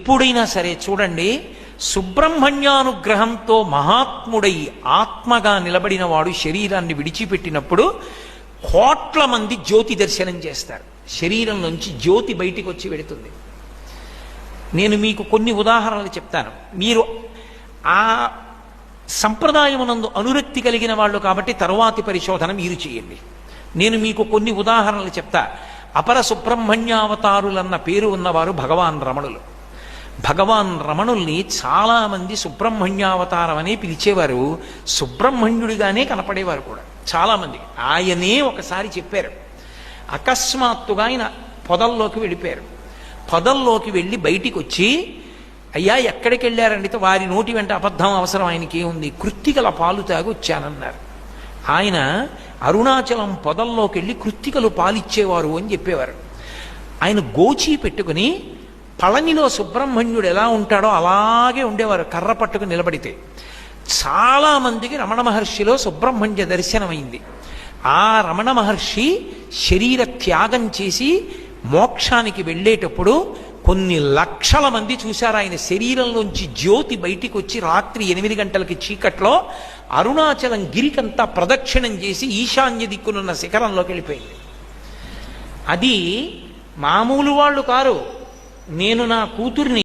ఎప్పుడైనా సరే చూడండి, సుబ్రహ్మణ్యానుగ్రహంతో మహాత్ముడై ఆత్మగా నిలబడిన వాడు శరీరాన్ని విడిచిపెట్టినప్పుడు కోట్ల మంది జ్యోతి దర్శనం చేస్తారు. శరీరం నుంచి జ్యోతి బయటికి వచ్చి వెడుతుంది. నేను మీకు కొన్ని ఉదాహరణలు చెప్తాను. మీరు ఆ సంప్రదాయమునందు అనురక్తి కలిగిన వాళ్ళు కాబట్టి తరువాతి పరిశోధన మీరు చేయండి. నేను మీకు కొన్ని ఉదాహరణలు చెప్తా. అపర సుబ్రహ్మణ్యావతారులన్న పేరు ఉన్నవారు భగవాన్ రమణులు. భగవాన్ రమణుల్ని చాలామంది సుబ్రహ్మణ్యావతారం అనే పిలిచేవారు, సుబ్రహ్మణ్యుడిగానే కనపడేవారు కూడా చాలామంది. ఆయనే ఒకసారి చెప్పారు, అకస్మాత్తుగా ఆయన పొదల్లోకి వెళ్ళిపోయారు. పొదల్లోకి వెళ్ళి బయటికి వచ్చి, అయ్యా ఎక్కడికి వెళ్ళారంటే వారి నోటి వెంట అబద్ధం అవసరం ఆయనకి ఏముంది, కృత్తికల పాలు తాగి వచ్చానన్నారు. ఆయన అరుణాచలం పొదల్లోకి వెళ్ళి కృత్తికలు పాలిచ్చేవారు అని చెప్పేవారు. ఆయన గోచి పెట్టుకుని పళనిలో సుబ్రహ్మణ్యుడు ఎలా ఉంటాడో అలాగే ఉండేవారు, కర్ర పట్టుకుని నిలబడితే. చాలామందికి రమణ మహర్షిలో సుబ్రహ్మణ్య దర్శనమైంది. ఆ రమణ మహర్షి శరీర త్యాగం చేసి మోక్షానికి వెళ్ళేటప్పుడు కొన్ని లక్షల మంది చూశారు ఆయన శరీరంలోంచి జ్యోతి బయటికి వచ్చి రాత్రి 8 గంటలకి చీకట్లో అరుణాచలం గిరికంతా ప్రదక్షిణం చేసి ఈశాన్య దిక్కునున్న శిఖరంలోకి వెళ్ళిపోయింది. అది మామూలు వాళ్ళు కారు. నేను నా కూతుర్ని